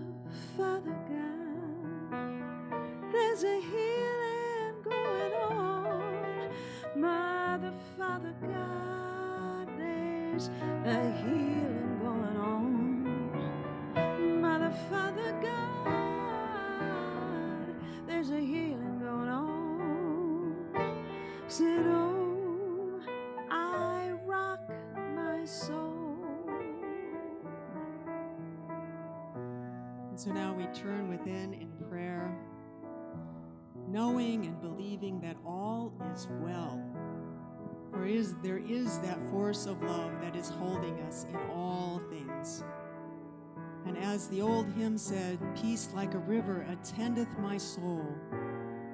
Father, God. There's a healing going on, Mother, Father, God. There's a healing going on, Mother, Father, God. There's a healing going on. Said, oh, I rock my soul. And so now we turn within in prayer, knowing and believing that all is well. For there is that force of love that is holding us in all things. And as the old hymn said, peace like a river attendeth my soul.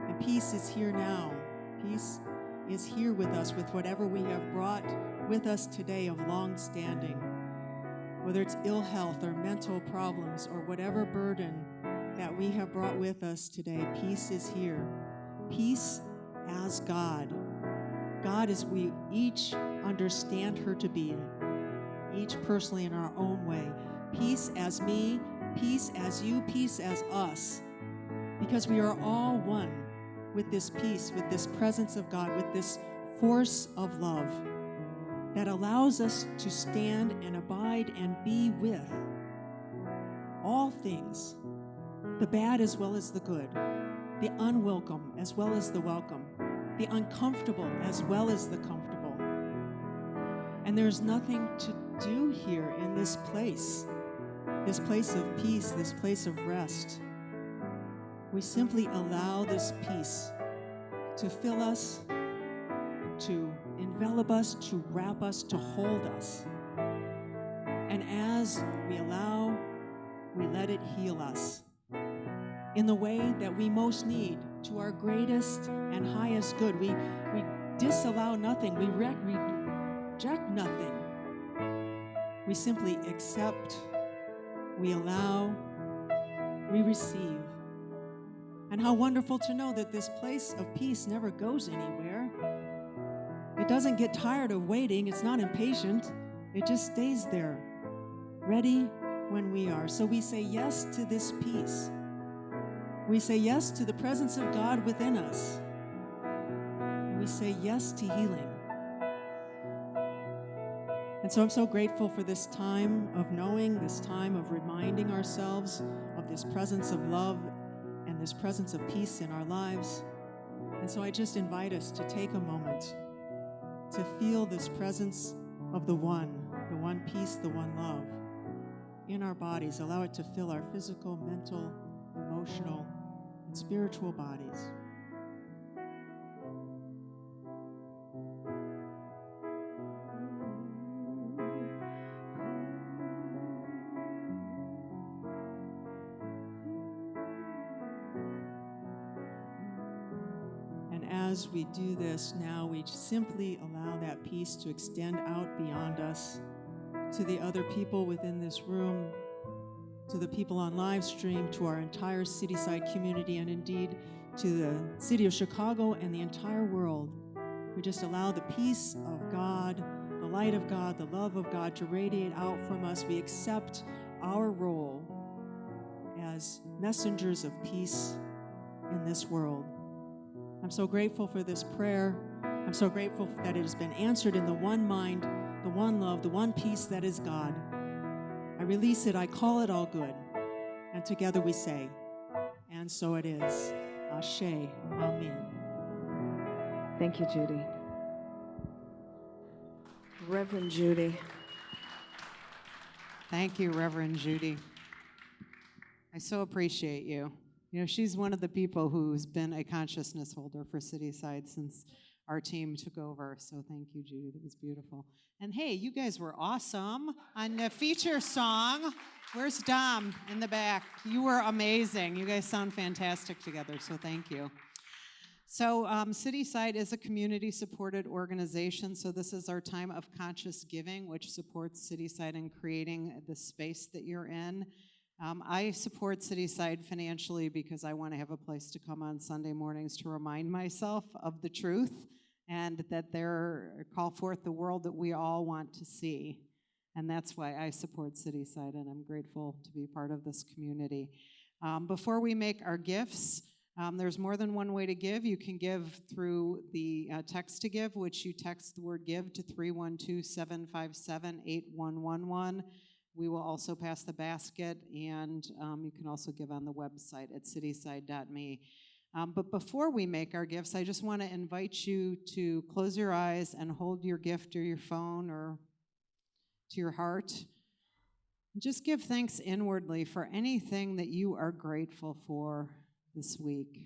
And peace is here now. Peace is here with us with whatever we have brought with us today of long standing. Whether it's ill health or mental problems or whatever burden that we have brought with us today, peace is here. Peace as God. God as we each understand her to be, each personally in our own way. Peace as me, peace as you, peace as us. Because we are all one with this peace, with this presence of God, with this force of love that allows us to stand and abide and be with all things, the bad as well as the good, the unwelcome as well as the welcome, the uncomfortable as well as the comfortable. And there's nothing to do here in this place of peace, this place of rest. We simply allow this peace to fill us, to envelop us, to wrap us, to hold us. And as we allow, we let it heal us in the way that we most need, to our greatest and highest good. We disallow nothing. We reject nothing. We simply accept, we allow, we receive. And how wonderful to know that this place of peace never goes anywhere. It doesn't get tired of waiting. It's not impatient. It just stays there, ready when we are. So we say yes to this peace. We say yes to the presence of God within us. And we say yes to healing. And so I'm so grateful for this time of knowing, this time of reminding ourselves of this presence of love and this presence of peace in our lives. And so I just invite us to take a moment to feel this presence of the one peace, the one love in our bodies. Allow it to fill our physical, mental, emotional, and spiritual bodies. And as we do this now, we simply allow that peace to extend out beyond us to the other people within this room, to the people on live stream, to our entire Cityside community, and indeed to the city of Chicago and the entire world. We just allow the peace of God, the light of God, the love of God to radiate out from us. We accept our role as messengers of peace in this world. I'm so grateful for this prayer. I'm so grateful that it has been answered in the one mind, the one love, the one peace that is God. I release it, I call it all good. And together we say, and so it is. Ashe, Amen. Thank you, Judy. Reverend Judy. Thank you, Reverend Judy. I so appreciate you. You know, she's one of the people who's been a consciousness holder for Cityside since our team took over. So thank you, Judy. That was beautiful. And hey, you guys were awesome on the feature song. Where's Dom in the back? You were amazing. You guys sound fantastic together, so thank you. So Cityside is a community-supported organization, so this is our time of conscious giving, which supports Cityside in creating the space that you're in. I support Cityside financially because I want to have a place to come on Sunday mornings to remind myself of the truth and that call forth the world that we all want to see. And that's why I support Cityside, and I'm grateful to be part of this community. Before we make our gifts, there's more than one way to give. You can give through the text to give, which you text the word give to 312-757-8111. We will also pass the basket, and you can also give on the website at cityside.me. But before we make our gifts, I just want to invite you to close your eyes and hold your gift or your phone or to your heart. Just give thanks inwardly for anything that you are grateful for this week.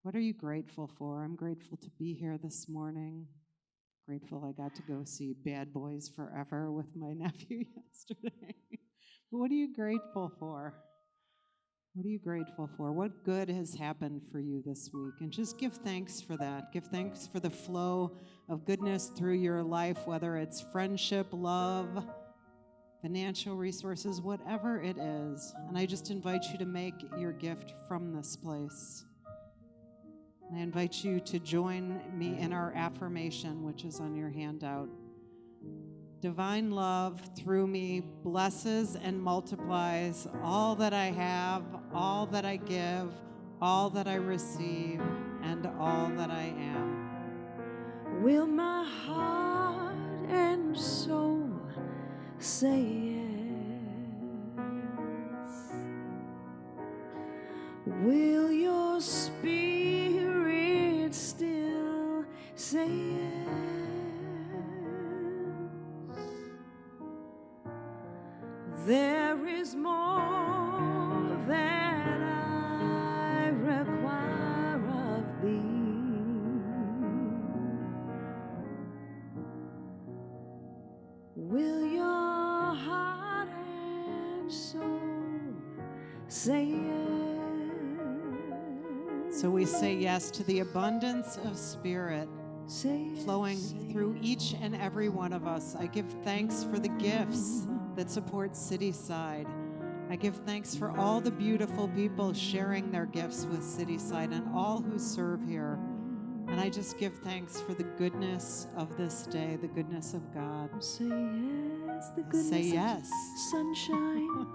What are you grateful for? I'm grateful to be here this morning. Grateful I got to go see Bad Boys Forever with my nephew yesterday. But what are you grateful for? What are you grateful for? What good has happened for you this week? And just give thanks for that. Give thanks for the flow of goodness through your life, whether it's friendship, love, financial resources, whatever it is. And I just invite you to make your gift from this place. I invite you to join me in our affirmation, which is on your handout. Divine love through me blesses and multiplies all that I have, all that I give, all that I receive, and all that I am. Will my heart and soul say yes? Will your spirit still say yes? There is more that I require of thee. Will your heart and soul say yes? So we say yes to the abundance of spirit flowing through each and every one of us. I give thanks for the gifts that support Cityside. I give thanks for all the beautiful people sharing their gifts with Cityside and all who serve here. And I just give thanks for the goodness of this day, the goodness of God. Say yes, the goodness Say yes. of sunshine.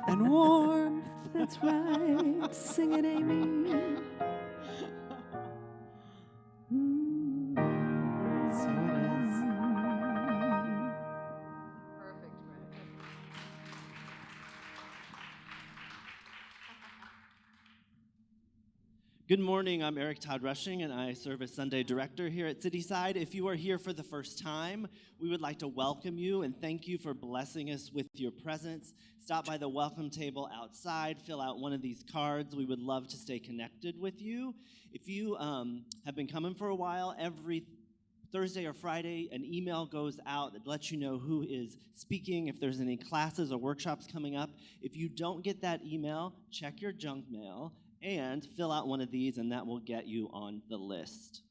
And warmth. That's right. Sing it, Amy. So it is. Perfect, right? Good morning, I'm Eric Todd Rushing, and I serve as Sunday Director here at Cityside. If you are here for the first time, we would like to welcome you and thank you for blessing us with your presence. Stop by the welcome table outside, fill out one of these cards. We would love to stay connected with you. If you have been coming for a while, every Thursday or Friday, an email goes out that lets you know who is speaking, if there's any classes or workshops coming up. If you don't get that email, check your junk mail and fill out one of these, and that will get you on the list.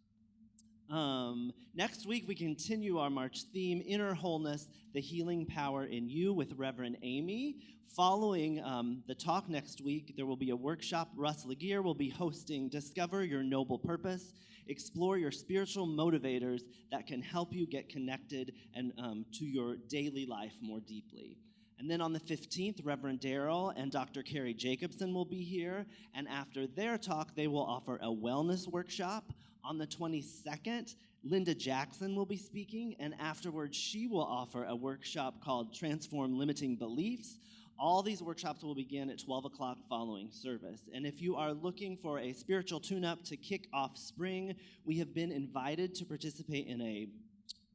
Next week, we continue our March theme, Inner Wholeness, the Healing Power in You, with Reverend Amy. Following the talk next week, there will be a workshop. Russ Laguerre will be hosting Discover Your Noble Purpose, explore your spiritual motivators that can help you get connected and to your daily life more deeply. And then on the 15th, Reverend Darrell and Dr. Carrie Jacobson will be here. And after their talk, they will offer a wellness workshop. On the 22nd, Linda Jackson will be speaking. And afterwards, she will offer a workshop called Transform Limiting Beliefs. All these workshops will begin at 12 o'clock following service. And if you are looking for a spiritual tune-up to kick off spring, we have been invited to participate in a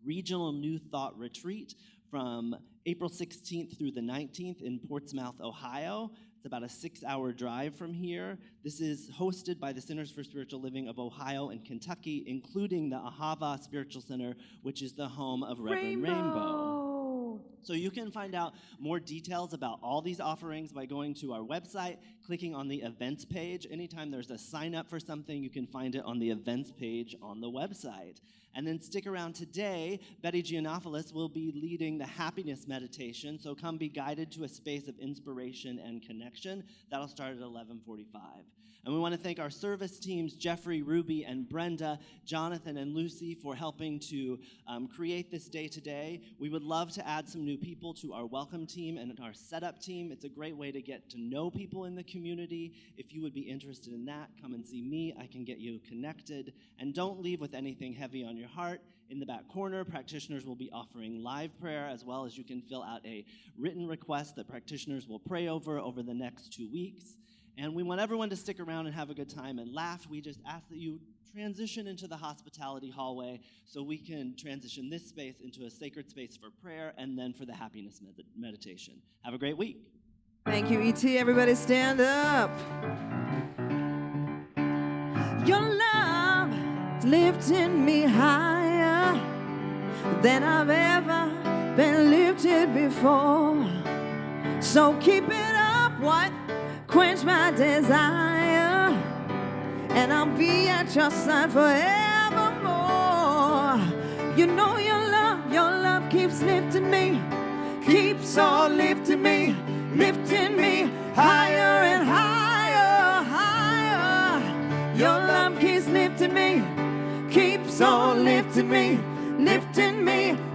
regional New Thought retreat from April 16th through the 19th in Portsmouth, Ohio. It's about a 6-hour drive from here. This is hosted by the Centers for Spiritual Living of Ohio and Kentucky, including the Ahava Spiritual Center, which is the home of Reverend Rainbow. So you can find out more details about all these offerings by going to our website, clicking on the events page. Anytime there's a sign up for something, you can find it on the events page on the website. And then stick around today. Betty Giannopoulos will be leading the happiness meditation, so come be guided to a space of inspiration and connection. That'll start at 11:45. And we want to thank our service teams, Jeffrey, Ruby, and Brenda, Jonathan, and Lucy, for helping to create this day today. We would love to add some new people to our welcome team and our setup team. It's a great way to get to know people in the community. If you would be interested in that, come and see me. I can get you connected. And don't leave with anything heavy on your heart. In the back corner, practitioners will be offering live prayer, as well as you can fill out a written request that practitioners will pray over the next 2 weeks. And we want everyone to stick around and have a good time and laugh. We just ask that you transition into the hospitality hallway so we can transition this space into a sacred space for prayer and then for the happiness meditation. Have a great week. Thank you, E.T. Everybody stand up. Your love is lifting me higher than I've ever been lifted before. So keep it up, what? Quench my desire, and I'll be at your side forevermore. You know your love keeps lifting me, keeps on lifting me higher and higher, higher. Your love keeps lifting me, keeps on lifting me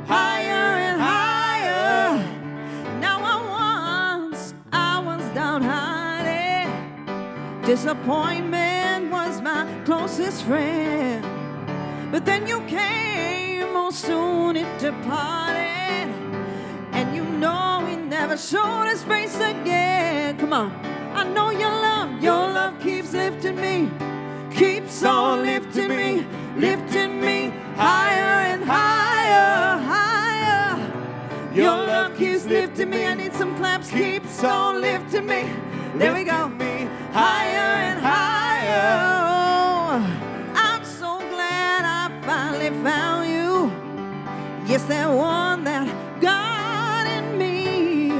higher and higher. Now I was down high. Disappointment was my closest friend, but then you came, oh soon it departed, and you know he never showed his face again. Come on, I know your love keeps lifting me, keeps on lifting me higher and higher, higher. Your love keeps lifting me, I need some claps, keeps on lifting me. There we go. Higher and higher. Oh, I'm so glad I finally found you. Yes, that one that God in me.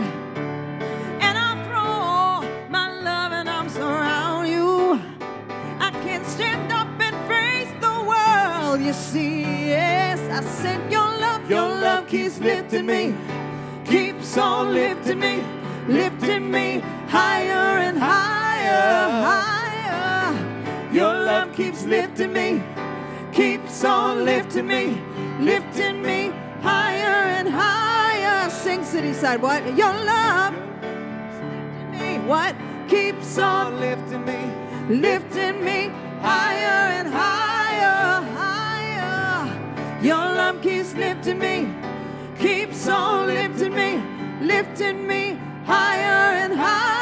And I'll throw my loving arms around you. I can stand up and face the world. You see, yes, I said your love keeps lifting me, keeps on lifting me higher and higher, higher. Your love keeps lifting me, keeps on lifting me higher and higher. Sing City Side, what? Your love keeps lifting me, what? Keeps on lifting me higher and higher, higher. Your love keeps lifting me, keeps on lifting me higher and higher.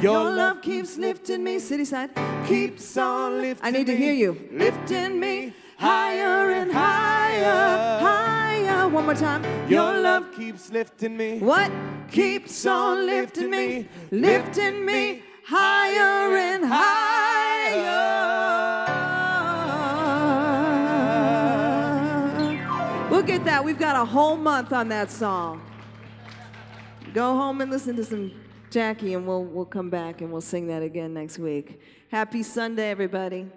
Your love keeps lifting me, City Side, keeps on lifting me. I need to hear you. Lifting me higher and higher, higher. One more time. Your love keeps lifting me. What? Keeps on lifting me higher and higher. Look at that. We've got a whole month on that song. Go home and listen to some Jackie, and we'll come back and we'll sing that again next week. Happy Sunday, everybody.